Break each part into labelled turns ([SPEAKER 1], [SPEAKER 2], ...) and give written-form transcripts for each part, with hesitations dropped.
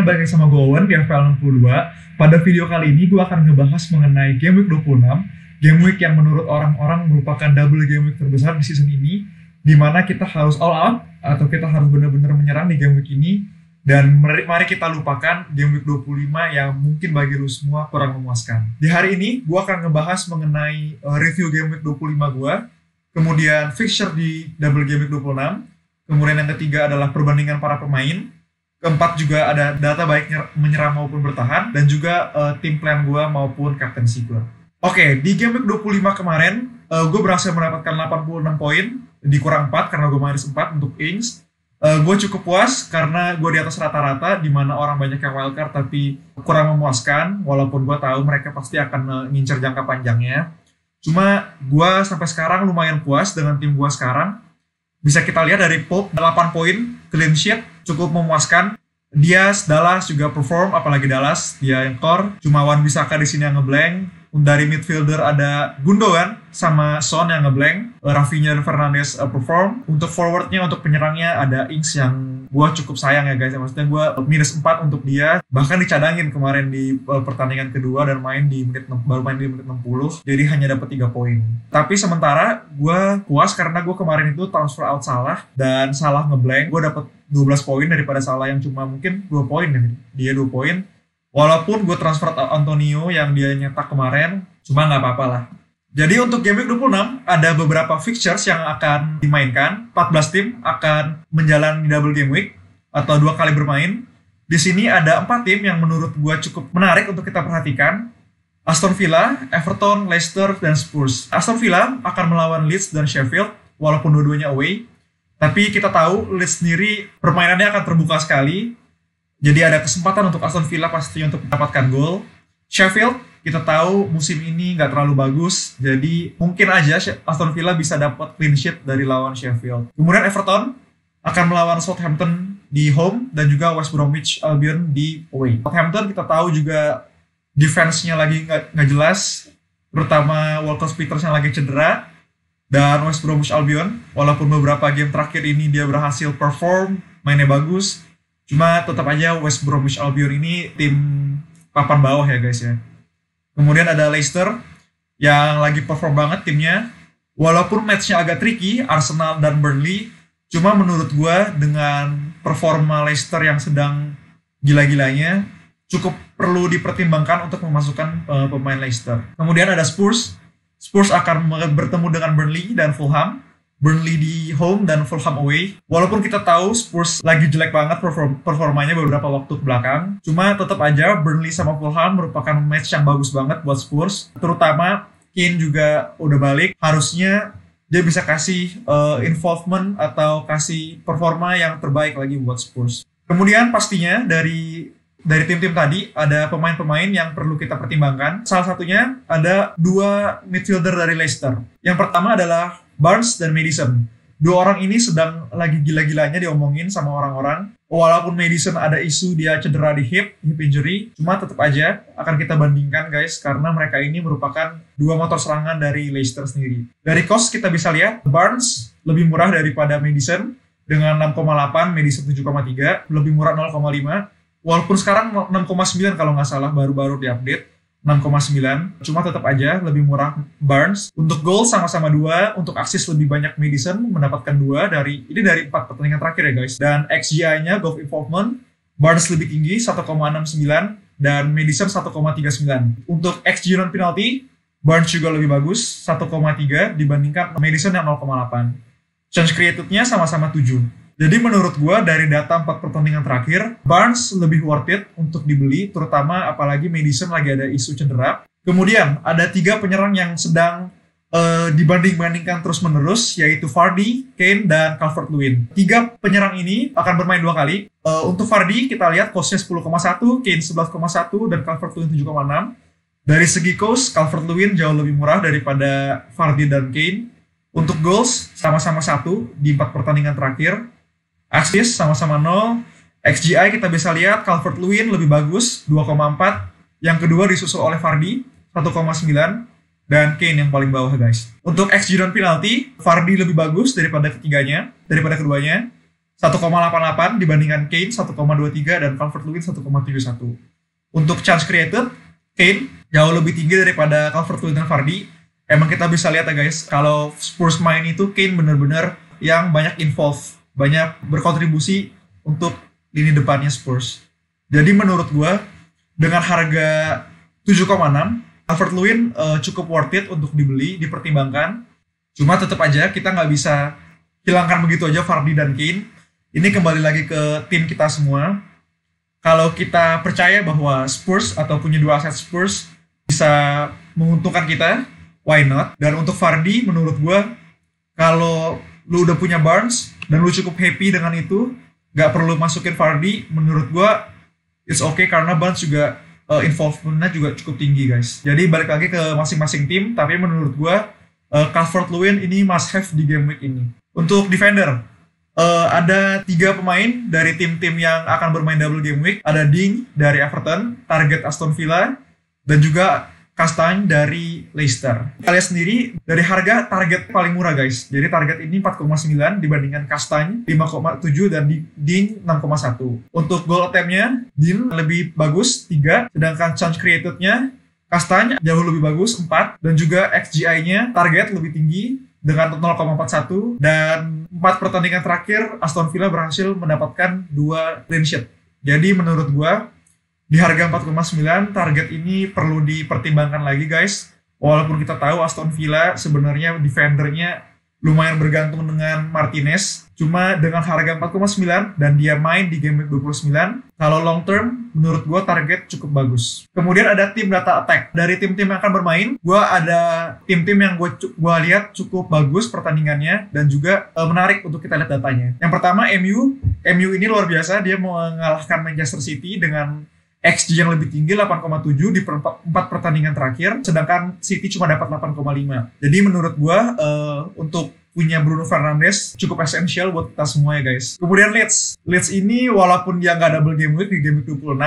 [SPEAKER 1] semuanya, balik lagi sama gue Owen di FPL 62. Pada video kali ini gue akan ngebahas mengenai Game Week 26, Game Week yang menurut orang-orang merupakan double Game Week terbesar di season ini, di mana kita harus all out atau kita harus benar-benar menyerang di Game Week ini. Dan mari kita lupakan Game Week 25 yang mungkin bagi lu semua kurang memuaskan. Di hari ini gue akan ngebahas mengenai review Game Week 25 gue, kemudian fixture di double Game Week 26, kemudian yang ketiga adalah perbandingan para pemain, keempat juga ada data baik menyerang maupun bertahan, dan juga tim plan gue maupun captaincy gue. Oke, di Game Week 25 kemarin, gue berhasil mendapatkan 86 poin, dikurang 4 karena gue minus 4 untuk Ings. Gue cukup puas karena gue di atas rata-rata, di mana orang banyak yang wildcard tapi kurang memuaskan, walaupun gue tahu mereka pasti akan ngincer jangka panjangnya. Cuma gue sampai sekarang lumayan puas dengan tim gue sekarang. Bisa kita lihat dari Pope 8 poin, clean sheet, cukup memuaskan. Diaz, Dallas juga perform, apalagi Dallas, dia yang core. Cuma Wan Bissaka di sini yang ngeblank. Dari midfielder ada Gundogan sama Son yang ngeblank. Rafinha dan Fernandes perform. Untuk forwardnya, untuk penyerangnya ada Ings yang gue cukup sayang ya guys. Maksudnya gue minus 4 untuk dia. Bahkan dicadangin kemarin di pertandingan kedua dan baru main di menit 60. Jadi hanya dapat 3 poin. Tapi sementara gue puas karena gue kemarin itu transfer out Salah dan Salah ngeblank. Gue dapat 12 poin daripada Salah yang cuma mungkin 2 poin. Dia 2 poin. Walaupun gue transfer Antonio yang dia nyetak kemarin, cuma nggak apa-apa lah. Jadi untuk Game Week 26, ada beberapa fixtures yang akan dimainkan. 14 tim akan menjalani double Game Week, atau 2 kali bermain. Di sini ada 4 tim yang menurut gue cukup menarik untuk kita perhatikan. Aston Villa, Everton, Leicester, dan Spurs. Aston Villa akan melawan Leeds dan Sheffield, walaupun dua-duanya away. Tapi kita tahu Leeds sendiri permainannya akan terbuka sekali. Jadi ada kesempatan untuk Aston Villa pasti untuk mendapatkan gol. Sheffield, kita tahu musim ini nggak terlalu bagus. Jadi mungkin aja Aston Villa bisa dapat clean sheet dari lawan Sheffield. Kemudian Everton akan melawan Southampton di home dan juga West Bromwich Albion di away. Southampton kita tahu juga defense-nya lagi nggak jelas. Terutama Walcott-Peters yang lagi cedera. Dan West Bromwich Albion, walaupun beberapa game terakhir ini dia berhasil perform, mainnya bagus. Cuma tetap aja West Bromwich Albion ini tim papan bawah ya guys ya. Kemudian ada Leicester yang lagi perform banget timnya. Walaupun matchnya agak tricky, Arsenal dan Burnley. Cuma menurut gue dengan performa Leicester yang sedang gila-gilanya, cukup perlu dipertimbangkan untuk memasukkan pemain Leicester. Kemudian ada Spurs. Spurs akan bertemu dengan Burnley dan Fulham. Burnley di home dan Fulham away. Walaupun kita tahu Spurs lagi jelek banget performanya beberapa waktu ke belakang. Cuma tetap aja Burnley sama Fulham merupakan match yang bagus banget buat Spurs. Terutama Kane juga udah balik. Harusnya dia bisa kasih involvement atau kasih performa yang terbaik lagi buat Spurs. Kemudian pastinya dari tim-tim tadi ada pemain-pemain yang perlu kita pertimbangkan. Salah satunya ada 2 midfielder dari Leicester. Yang pertama adalah Barnes dan Maddison. 2 orang ini sedang lagi gila-gilanya diomongin sama orang-orang. Walaupun Maddison ada isu dia cedera di hip injury, cuma tetap aja akan kita bandingkan guys, karena mereka ini merupakan 2 motor serangan dari Leicester sendiri. Dari cost kita bisa lihat, Barnes lebih murah daripada Maddison dengan 6,8, Maddison 7,3, lebih murah 0,5. Walaupun sekarang 6,9 kalau nggak salah baru-baru diupdate. 6,9, cuma tetap aja lebih murah Barnes. Untuk gol sama-sama 2, untuk assist lebih banyak Maddison mendapatkan 2 dari 4 pertandingan terakhir ya guys. Dan XGI-nya goal involvement Barnes lebih tinggi 1,69 dan Maddison 1,39. Untuk XG non penalty Barnes juga lebih bagus 1,3 dibandingkan Maddison yang 0,8. Chance created-nya sama-sama 7. Jadi menurut gue dari data 4 pertandingan terakhir, Barnes lebih worth it untuk dibeli, terutama apalagi Maddison lagi ada isu cedera. Kemudian ada 3 penyerang yang sedang dibanding-bandingkan terus-menerus, yaitu Vardy, Kane, dan Calvert-Lewin. 3 penyerang ini akan bermain 2 kali. Untuk Vardy kita lihat cost-nya 10,1, Kane 11,1, dan Calvert-Lewin 7,6. Dari segi cost, Calvert-Lewin jauh lebih murah daripada Vardy dan Kane. Untuk goals, sama-sama 1 di 4 pertandingan terakhir. Assist sama-sama 0. XGI kita bisa lihat Calvert-Lewin lebih bagus 2,4. Yang kedua disusul oleh Vardy 1,9 dan Kane yang paling bawah guys. Untuk XG non penalty, Vardy lebih bagus daripada keduanya 1,88 dibandingkan Kane 1,23 dan Calvert-Lewin 1,71. Untuk chance created, Kane jauh lebih tinggi daripada Calvert-Lewin dan Vardy. Emang kita bisa lihat ya guys, kalau Spurs main itu Kane bener-bener yang banyak involve, banyak berkontribusi untuk lini depannya Spurs. Jadi menurut gue, dengan harga 7,6, Calvert-Lewin cukup worth it untuk dibeli, dipertimbangkan. Cuma tetap aja kita nggak bisa hilangkan begitu aja Vardy dan Kane. Ini kembali lagi ke tim kita semua. Kalau kita percaya bahwa Spurs atau punya dua aset Spurs bisa menguntungkan kita, why not? Dan untuk Vardy, menurut gue, kalau lu udah punya Barnes dan lu cukup happy dengan itu, gak perlu masukin Vardy, menurut gue it's okay karena Barnes juga involvementnya juga cukup tinggi guys. Jadi balik lagi ke masing-masing tim, tapi menurut gue Calvert-Lewin ini must have di game week ini. Untuk defender, ada 3 pemain dari tim-tim yang akan bermain double game week. Ada Ding dari Everton, target Aston Villa, dan juga Castagne dari Leicester. Kita lihat sendiri dari harga target paling murah guys. Jadi target ini 4,9 dibandingkan Castagne 5,7 dan Ding 6,1. Untuk goal attempt-nya Ding lebih bagus 3, sedangkan chance created-nya Castagne jauh lebih bagus 4, dan juga XGI-nya target lebih tinggi dengan 0,41, dan 4 pertandingan terakhir Aston Villa berhasil mendapatkan 2 clean sheet. Jadi menurut gua di harga 4,9 target ini perlu dipertimbangkan lagi guys. Walaupun kita tahu Aston Villa sebenarnya defendernya lumayan bergantung dengan Martinez. Cuma dengan harga 4,9 dan dia main di game week 29, kalau long term menurut gue target cukup bagus. Kemudian ada tim data attack. Dari tim-tim yang akan bermain, gue ada tim-tim yang gue lihat cukup bagus pertandingannya dan juga menarik untuk kita lihat datanya. Yang pertama MU ini luar biasa, dia mengalahkan Manchester City dengan XG yang lebih tinggi 8,7 di 4 pertandingan terakhir, sedangkan City cuma dapat 8,5. Jadi menurut gue untuk punya Bruno Fernandes cukup esensial buat kita semua ya guys. Kemudian Leeds ini walaupun dia nggak double game week di game week 26,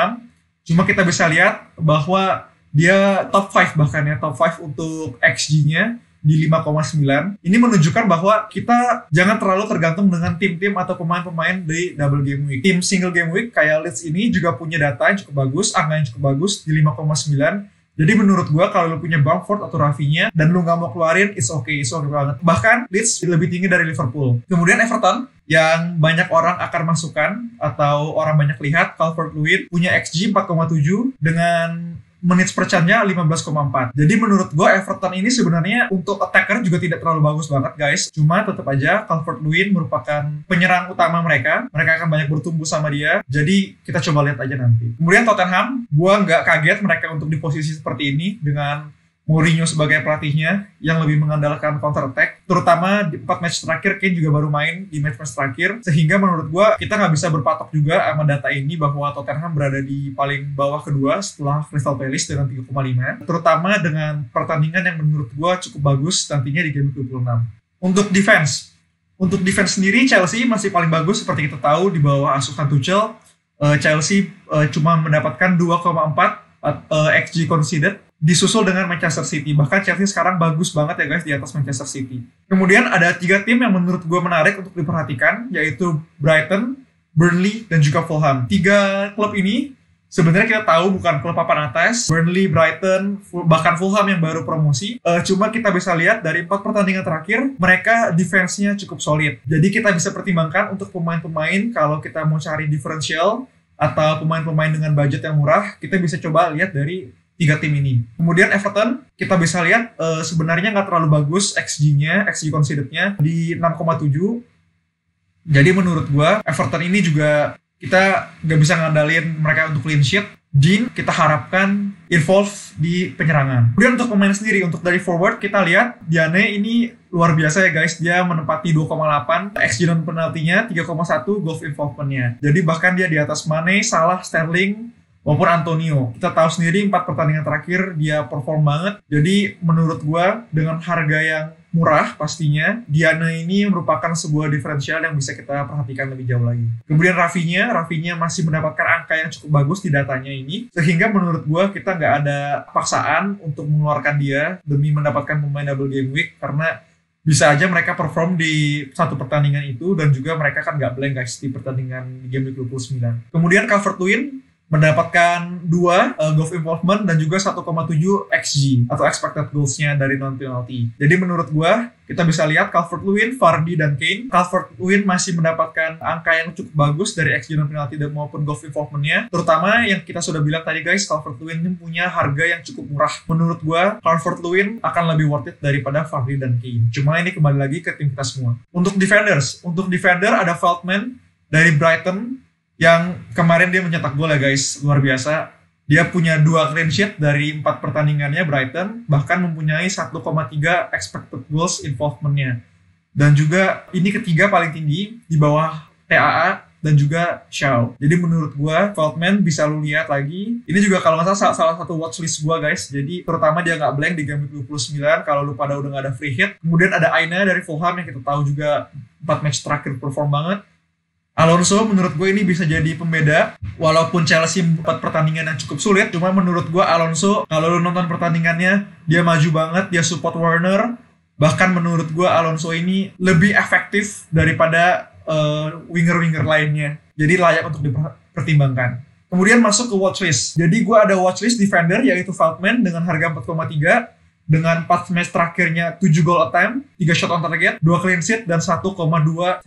[SPEAKER 1] cuma kita bisa lihat bahwa dia top 5 bahkan ya, top 5 untuk XG-nya di 5,9. Ini menunjukkan bahwa kita jangan terlalu tergantung dengan tim-tim atau pemain-pemain di double game week. Tim single game week kayak Leeds ini juga punya data yang cukup bagus, angka yang cukup bagus di 5,9. Jadi menurut gua kalau lu punya Bamford atau Rafinha dan lu nggak mau keluarin, it's okay banget. Bahkan Leeds lebih tinggi dari Liverpool. Kemudian Everton yang banyak orang akan masukkan atau orang banyak lihat, Calvert-Lewin punya XG 4,7 dengan menit per chance-nya 15,4. Jadi menurut gue Everton ini sebenarnya untuk attacker juga tidak terlalu bagus banget guys. Cuma tetap aja Calvert-Lewin merupakan penyerang utama mereka. Mereka akan banyak bertumbuh sama dia. Jadi kita coba lihat aja nanti. Kemudian Tottenham, gue nggak kaget mereka untuk di posisi seperti ini dengan Mourinho sebagai pelatihnya yang lebih mengandalkan counter attack, terutama di 4 match terakhir. Kane juga baru main di match terakhir, sehingga menurut gue kita nggak bisa berpatok juga sama data ini bahwa Tottenham berada di paling bawah kedua setelah Crystal Palace dengan 3,5, terutama dengan pertandingan yang menurut gue cukup bagus nantinya di game 26. Untuk defense sendiri Chelsea masih paling bagus seperti kita tahu di bawah asuhan Tuchel. Chelsea cuma mendapatkan 2,4 XG conceded, disusul dengan Manchester City. Bahkan Chelsea sekarang bagus banget ya guys di atas Manchester City. Kemudian ada 3 tim yang menurut gue menarik untuk diperhatikan, yaitu Brighton, Burnley, dan juga Fulham. 3 klub ini sebenarnya kita tahu bukan klub papan atas. Burnley, Brighton, bahkan Fulham yang baru promosi. Cuma kita bisa lihat dari 4 pertandingan terakhir, mereka defense-nya cukup solid. Jadi kita bisa pertimbangkan untuk pemain-pemain kalau kita mau cari differential atau pemain-pemain dengan budget yang murah, kita bisa coba lihat dari 3 tim ini. Kemudian Everton, kita bisa lihat sebenarnya nggak terlalu bagus XG-nya, XG conceded-nya di 6,7. Jadi menurut gua Everton ini juga kita nggak bisa ngandalin mereka untuk clean sheet. Dean kita harapkan involve di penyerangan. Kemudian untuk pemain sendiri, untuk dari forward kita lihat Diane ini luar biasa ya guys. Dia menempati 2,8, XG non penaltinya 3,1, goal involvement-nya. Jadi bahkan dia di atas Mane, Salah, Sterling maupun Antonio. Kita tahu sendiri 4 pertandingan terakhir dia perform banget. Jadi menurut gua dengan harga yang murah pastinya, Diana ini merupakan sebuah diferensial yang bisa kita perhatikan lebih jauh lagi. Kemudian Rafinha masih mendapatkan angka yang cukup bagus di datanya ini, sehingga menurut gua kita nggak ada paksaan untuk mengeluarkan dia demi mendapatkan pemain double game week, karena bisa aja mereka perform di satu pertandingan itu, dan juga mereka kan nggak blank guys di pertandingan game week 29. Kemudian Calvert-Lewin mendapatkan 2 goal involvement dan juga 1,7 XG atau expected goals-nya dari non-penalty. Jadi menurut gua, kita bisa lihat Calvert-Lewin, Vardy, dan Kane. Calvert-Lewin masih mendapatkan angka yang cukup bagus dari XG non-penalty dan maupun goal involvement-nya. Terutama yang kita sudah bilang tadi guys, Calvert-Lewin ini punya harga yang cukup murah. Menurut gua, Calvert-Lewin akan lebih worth it daripada Vardy dan Kane. Cuma ini kembali lagi ke tim kita semua. Untuk defender ada Veltman dari Brighton, yang kemarin dia mencetak gol ya guys, luar biasa. Dia punya 2 clean sheet dari 4 pertandingannya Brighton, bahkan mempunyai 1,3 expected goals involvement-nya. Dan juga ini ketiga paling tinggi di bawah TAA dan juga Shaw. Jadi menurut gua, Veltman bisa lu lihat lagi. Ini juga kalau nggak salah satu watchlist gua guys. Jadi terutama dia nggak blank di game week 29 kalau lu pada udah nggak ada free hit. Kemudian ada Aina dari Fulham yang kita tahu juga 4 match terakhir perform banget. Alonso menurut gue ini bisa jadi pembeda, walaupun Chelsea 4 pertandingan yang cukup sulit, cuma menurut gue Alonso, kalau lu nonton pertandingannya, dia maju banget, dia support Werner, bahkan menurut gue Alonso ini lebih efektif daripada winger-winger lainnya, jadi layak untuk dipertimbangkan. Kemudian masuk ke watchlist, jadi gue ada watchlist defender yaitu Veltman dengan harga 4,3, dengan 4 match terakhirnya 7 goal attempt, 3 shot on target, 2 clean sheet, dan 1,21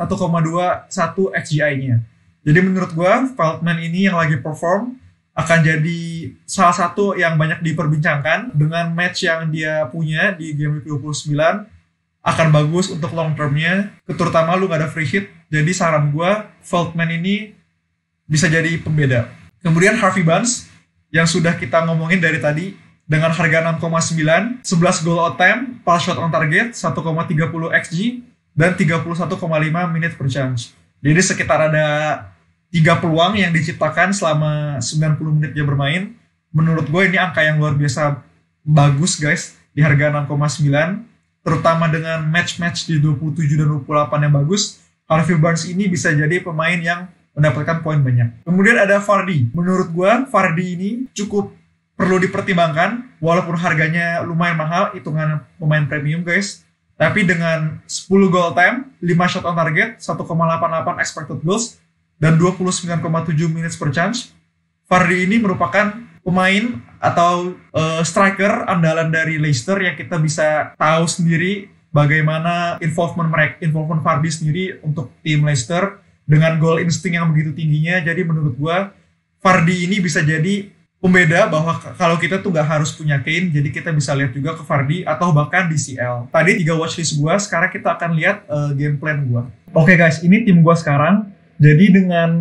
[SPEAKER 1] XGI-nya. Jadi menurut gue, Veltman ini yang lagi perform akan jadi salah satu yang banyak diperbincangkan. Dengan match yang dia punya di game week 29 akan bagus untuk long term-nya, terutama lu gak ada free hit. Jadi saran gue, Veltman ini bisa jadi pembeda. Kemudian Harvey Barnes yang sudah kita ngomongin dari tadi, dengan harga 6,9, 11 goal attempt, 4 shot on target, 1,30 XG, dan 31,5 menit per chance. Jadi sekitar ada 3 peluang yang diciptakan selama 90 menit dia bermain. Menurut gue ini angka yang luar biasa bagus guys, di harga 6,9. Terutama dengan match-match di 27 dan 28 yang bagus, Harvey Barnes ini bisa jadi pemain yang mendapatkan poin banyak. Kemudian ada Vardy. Menurut gue, Vardy ini cukup perlu dipertimbangkan, walaupun harganya lumayan mahal, hitungan pemain premium guys. Tapi dengan 10 goal time, 5 shot on target, 1,88 expected goals, dan 29,7 minutes per chance, Vardy ini merupakan pemain atau striker andalan dari Leicester yang kita bisa tahu sendiri bagaimana involvement Vardy sendiri untuk tim Leicester dengan goal insting yang begitu tingginya. Jadi menurut gua, Vardy ini bisa jadi pembeda bahwa kalau kita tuh gak harus punya Kane, jadi kita bisa lihat juga ke Vardy atau bahkan DCL. Tadi 3 watchlist gue, sekarang kita akan lihat game plan gue. Oke guys, ini tim gue sekarang. Jadi dengan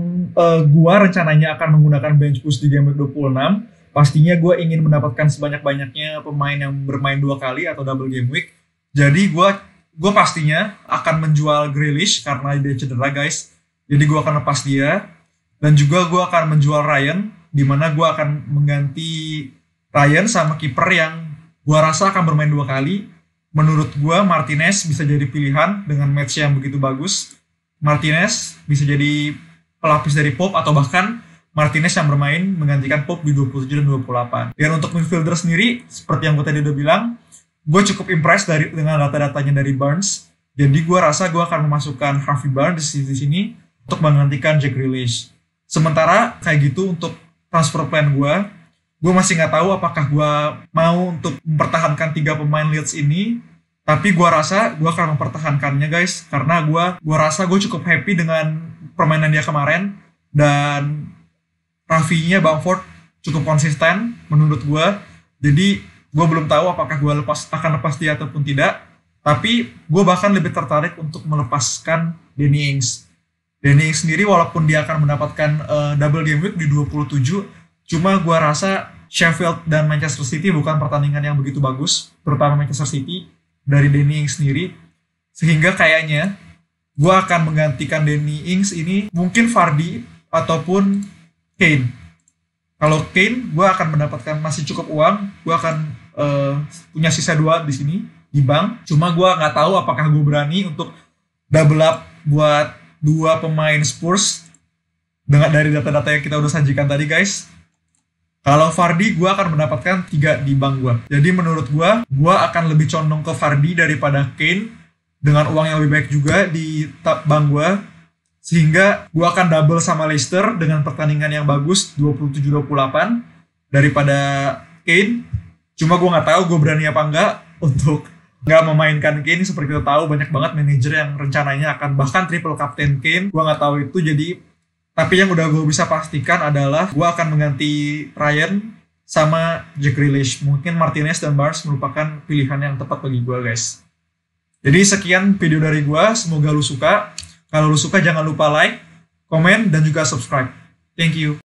[SPEAKER 1] gue rencananya akan menggunakan bench boost di game week 26, pastinya gue ingin mendapatkan sebanyak-banyaknya pemain yang bermain 2 kali atau double game week. Jadi gue pastinya akan menjual Grealish karena dia cedera guys. Jadi gue akan lepas dia. Dan juga gue akan menjual Ryan, di mana gue akan mengganti Ryan sama kiper yang gue rasa akan bermain 2 kali. Menurut gue Martinez bisa jadi pilihan dengan match yang begitu bagus. Martinez bisa jadi pelapis dari Pope, atau bahkan Martinez yang bermain menggantikan Pope di 27 dan 28. Dan untuk midfielder sendiri, seperti yang gue tadi udah bilang, gue cukup impress dengan data-datanya dari Barnes. Jadi gue rasa gue akan memasukkan Harvey Barnes di sini untuk menggantikan Jack Grealish. Sementara kayak gitu untuk transfer plan gue masih nggak tahu apakah gue mau untuk mempertahankan 3 pemain Leeds ini, tapi gue rasa gue akan mempertahankannya guys, karena gue rasa gue cukup happy dengan permainan dia kemarin, dan Rafinya Bamford cukup konsisten menurut gue. Jadi gue belum tahu apakah gue akan lepas dia ataupun tidak, tapi gue bahkan lebih tertarik untuk melepaskan Danny Ings. Danny Ings sendiri walaupun dia akan mendapatkan double game week di 27, cuma gue rasa Sheffield dan Manchester City bukan pertandingan yang begitu bagus, terutama Manchester City dari Danny Ings sendiri, sehingga kayaknya gue akan menggantikan Danny Ings ini mungkin Vardy ataupun Kane. Kalau Kane, gue akan mendapatkan masih cukup uang, gue akan punya sisa 2 di sini di bank. Cuma gue nggak tahu apakah gue berani untuk double up buat 2 pemain Spurs dengan dari data-data yang kita udah sajikan tadi guys. Kalau Vardy, gue akan mendapatkan 3 di bank gue. Jadi menurut gue akan lebih condong ke Vardy daripada Kane. dengan uang yang lebih baik juga di bank gue, sehingga gue akan double sama Leicester dengan pertandingan yang bagus 27-28 daripada Kane. Cuma gue nggak tahu gue berani apa enggak untuk nggak memainkan Kane. Seperti kita tahu banyak banget manajer yang rencananya akan bahkan triple captain Kane. Gue nggak tahu itu, jadi tapi yang udah gue bisa pastikan adalah gue akan mengganti Ryan sama Jack Grealish. Mungkin Martinez dan Barnes merupakan pilihan yang tepat bagi gue, guys. Jadi sekian video dari gue, semoga lu suka. Kalau lu suka jangan lupa like, komen, dan juga subscribe. Thank you.